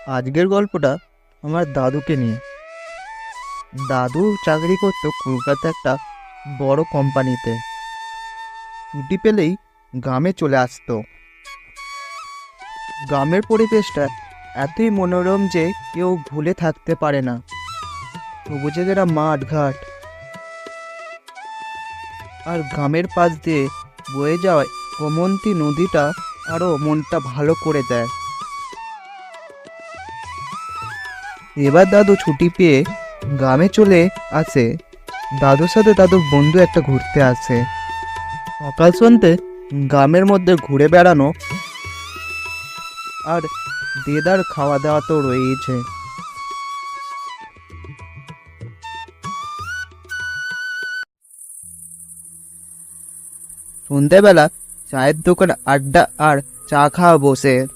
আজকের গল্পটা আমার দাদুকে নিয়ে। দাদু চাকরি করতো কলকাতা একটা বড় কোম্পানিতে। ছুটি পেলেই গ্রামে চলে আসতো। গ্রামের পরিবেশটা এতই মনোরম যে কেউ ভুলে থাকতে পারে না। সবুজে ঘেরা মাঠ ঘাট আর গ্রামের পাশ দিয়ে বয়ে যাওয়া গোমন্তী নদীটা আরও মনটা ভালো করে দেয়। এবার দাদু ছুটি পেয়ে গ্রামে চলে আসে। দাদুর সাথে দাদুর বন্ধু একটা ঘুরতে আসে। সকাল সন্ধ্যে গ্রামের মধ্যে ঘুরে বেড়ানো আর দেদার খাওয়া দাওয়া তো রয়েইছে। সন্ধ্যেবেলা চায়ের দোকান আড্ডা আর চা খাওয়া বসে।